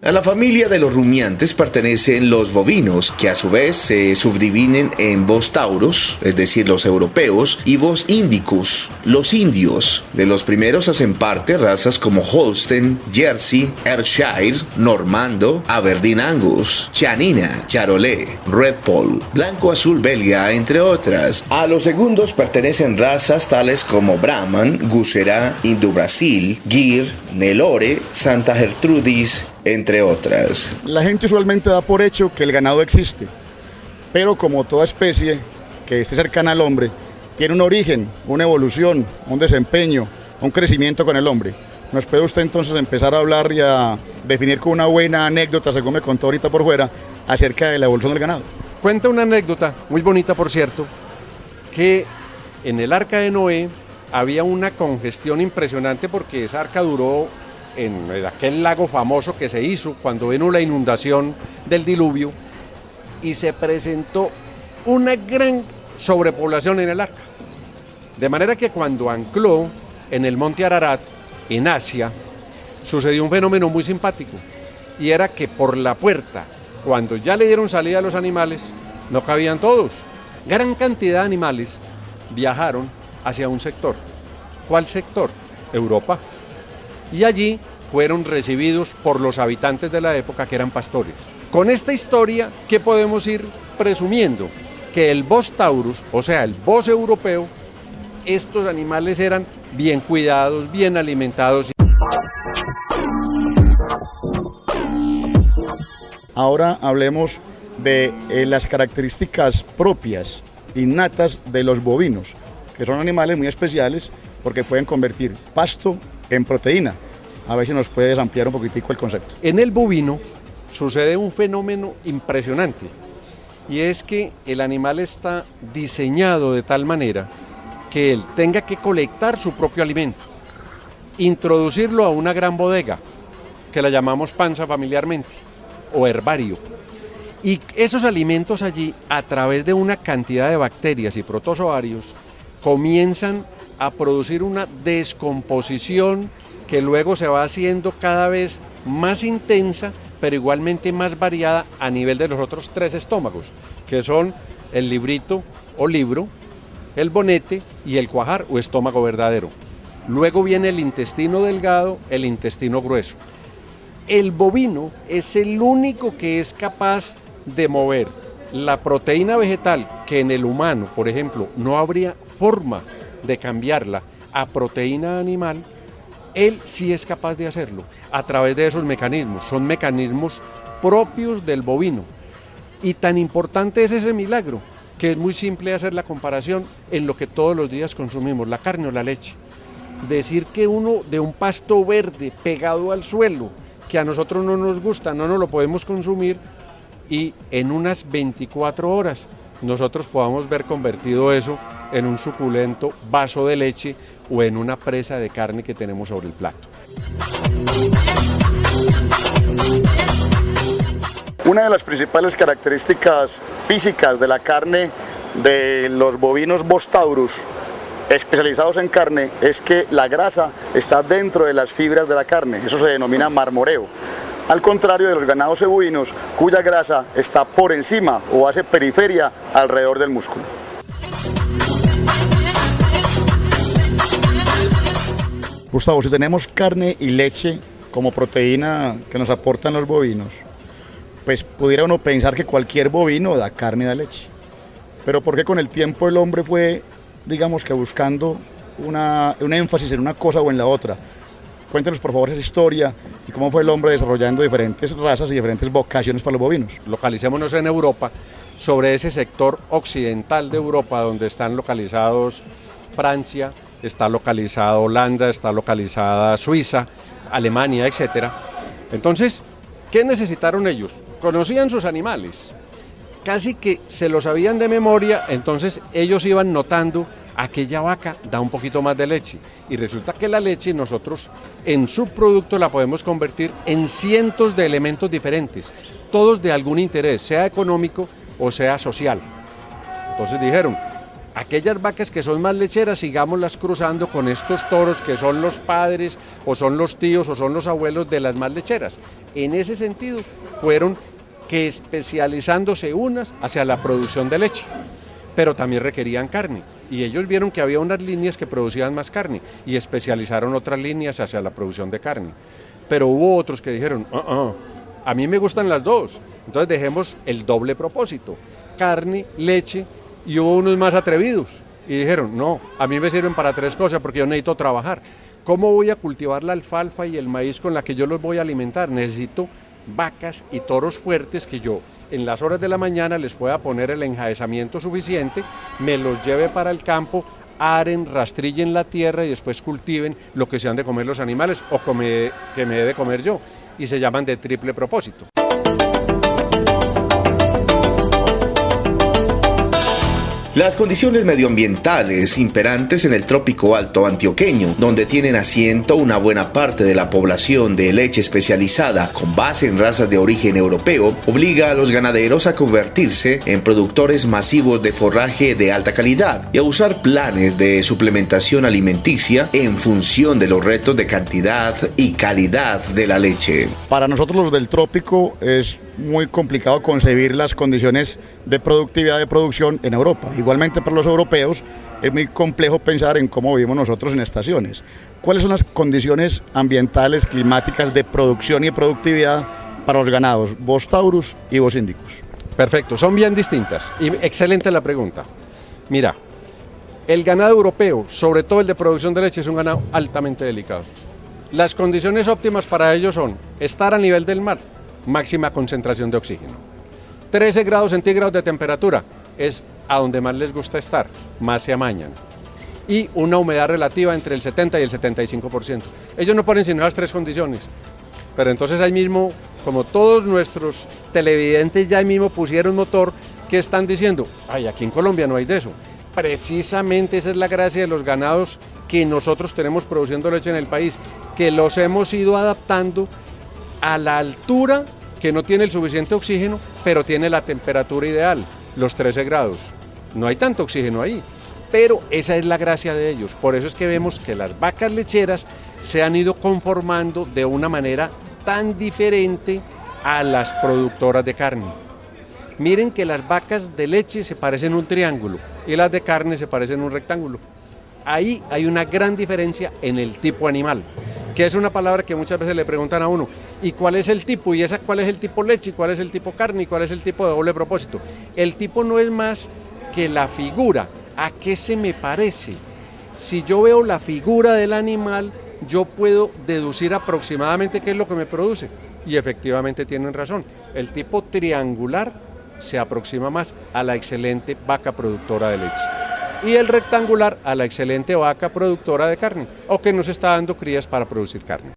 A la familia de los rumiantes pertenecen los bovinos, que a su vez se subdividen en bos tauros, es decir, los europeos, y bos indicus, los indios. De los primeros hacen parte razas como Holstein, Jersey, Ayrshire, Normando, Aberdeen Angus, Chanina, Charolais, Red Poll, Blanco Azul Belga, entre otras. A los segundos pertenecen razas tales como Brahman, Gusera, Indo-Brasil, Gir, Nelore, Santa Gertrudis, entre otras. La gente usualmente da por hecho que el ganado existe, pero como toda especie que esté cercana al hombre, tiene un origen, una evolución, un desempeño, un crecimiento con el hombre. ¿Nos puede usted entonces empezar a hablar y a definir con una buena anécdota, según me contó ahorita por fuera, acerca de la evolución del ganado? Cuenta una anécdota, muy bonita por cierto, que en el Arca de Noé había una congestión impresionante porque esa arca duró en aquel lago famoso que se hizo cuando vino la inundación del diluvio y se presentó una gran sobrepoblación en el arca. De manera que cuando ancló en el monte Ararat, en Asia, sucedió un fenómeno muy simpático y era que por la puerta, cuando ya le dieron salida a los animales, no cabían todos. Gran cantidad de animales viajaron hacia un sector. ¿Cuál sector? Europa. Y allí fueron recibidos por los habitantes de la época que eran pastores. Con esta historia, ¿qué podemos ir presumiendo? Que el Bos taurus, o sea, el Bos europeo, estos animales eran bien cuidados, bien alimentados. Ahora hablemos de las características propias, innatas de los bovinos, que son animales muy especiales porque pueden convertir pasto en proteína. A ver si nos puedes ampliar un poquitico el concepto. En el bovino sucede un fenómeno impresionante y es que el animal está diseñado de tal manera que él tenga que colectar su propio alimento, introducirlo a una gran bodega, que la llamamos panza familiarmente, o herbario. Y esos alimentos allí, a través de una cantidad de bacterias y protozoarios, comienzan a producir una descomposición que luego se va haciendo cada vez más intensa, pero igualmente más variada a nivel de los otros tres estómagos, que son el librito o libro, el bonete y el cuajar o estómago verdadero. Luego viene el intestino delgado, el intestino grueso. El bovino es el único que es capaz de mover la proteína vegetal, que en el humano, por ejemplo, no habría forma de cambiarla a proteína animal. Él sí es capaz de hacerlo a través de esos mecanismos. Son mecanismos propios del bovino. Y tan importante es ese milagro, que es muy simple hacer la comparación en lo que todos los días consumimos, la carne o la leche. Decir que uno de un pasto verde pegado al suelo, que a nosotros no nos gusta, no nos lo podemos consumir, y en unas 24 horas nosotros podamos ver convertido eso en un suculento vaso de leche o en una presa de carne que tenemos sobre el plato. Una de las principales características físicas de la carne de los bovinos Bos taurus especializados en carne es que la grasa está dentro de las fibras de la carne, eso se denomina marmoreo. Al contrario de los ganados ebuinos, cuya grasa está por encima o hace periferia alrededor del músculo. Gustavo, si tenemos carne y leche como proteína que nos aportan los bovinos, pues pudiera uno pensar que cualquier bovino da carne y da leche. Pero ¿por qué con el tiempo el hombre fue, digamos que buscando un énfasis en una cosa o en la otra? Cuéntenos por favor esa historia y cómo fue el hombre desarrollando diferentes razas y diferentes vocaciones para los bovinos. Localicémonos en Europa, sobre ese sector occidental de Europa donde están localizados Francia, está localizada Holanda, está localizada Suiza, Alemania, etc. Entonces, ¿qué necesitaron ellos? Conocían sus animales, casi que se los sabían de memoria, entonces ellos iban notando: aquella vaca da un poquito más de leche, y resulta que la leche nosotros en subproducto la podemos convertir en cientos de elementos diferentes, todos de algún interés, sea económico o sea social. Entonces dijeron: aquellas vacas que son más lecheras, sigámoslas cruzando con estos toros que son los padres, o son los tíos, o son los abuelos de las más lecheras. En ese sentido, fueron que especializándose unas hacia la producción de leche, pero también requerían carne. Y ellos vieron que había unas líneas que producían más carne y especializaron otras líneas hacia la producción de carne. Pero hubo otros que dijeron, a mí me gustan las dos, entonces dejemos el doble propósito, carne, leche, y hubo unos más atrevidos y dijeron, no, a mí me sirven para 3 cosas porque yo necesito trabajar. ¿Cómo voy a cultivar la alfalfa y el maíz con la que yo los voy a alimentar? Necesito vacas y toros fuertes que yo en las horas de la mañana les pueda poner el enjaezamiento suficiente, me los lleve para el campo, aren, rastrillen la tierra y después cultiven lo que se han de comer los animales o que me he de comer yo. Y se llaman de triple propósito. Las condiciones medioambientales imperantes en el trópico alto antioqueño, donde tienen asiento una buena parte de la población de leche especializada con base en razas de origen europeo, obliga a los ganaderos a convertirse en productores masivos de forraje de alta calidad y a usar planes de suplementación alimenticia en función de los retos de cantidad y calidad de la leche. Para nosotros los del trópico es muy complicado concebir las condiciones de productividad de producción en Europa. Igualmente para los europeos es muy complejo pensar en cómo vivimos nosotros en estaciones. ¿Cuáles son las condiciones ambientales, climáticas de producción y de productividad para los ganados Bos taurus y Bos indicus? Perfecto, son bien distintas y excelente la pregunta. Mira, el ganado europeo, sobre todo el de producción de leche, es un ganado altamente delicado. Las condiciones óptimas para ellos son estar a nivel del mar, máxima concentración de oxígeno. 13 grados centígrados de temperatura es a donde más les gusta estar, más se amañan. Y una humedad relativa entre el 70 y el 75%. Ellos no ponen sino esas 3 condiciones. Pero entonces ahí mismo, como todos nuestros televidentes ya ahí mismo pusieron motor, ¿qué están diciendo? Ay, aquí en Colombia no hay de eso. Precisamente esa es la gracia de los ganados que nosotros tenemos produciendo leche en el país, que los hemos ido adaptando a la altura que no tiene el suficiente oxígeno, pero tiene la temperatura ideal, los 13 grados. No hay tanto oxígeno ahí, pero esa es la gracia de ellos. Por eso es que vemos que las vacas lecheras se han ido conformando de una manera tan diferente a las productoras de carne. Miren que las vacas de leche se parecen a un triángulo y las de carne se parecen a un rectángulo. Ahí hay una gran diferencia en el tipo animal, que es una palabra que muchas veces le preguntan a uno, ¿y cuál es el tipo? ¿Y cuál es el tipo leche? ¿Y cuál es el tipo carne? ¿Y cuál es el tipo de doble propósito? El tipo no es más que la figura. ¿A qué se me parece? Si yo veo la figura del animal, yo puedo deducir aproximadamente qué es lo que me produce. Y efectivamente tienen razón. El tipo triangular se aproxima más a la excelente vaca productora de leche. Y el rectangular a la excelente vaca productora de carne, o que nos está dando crías para producir carne.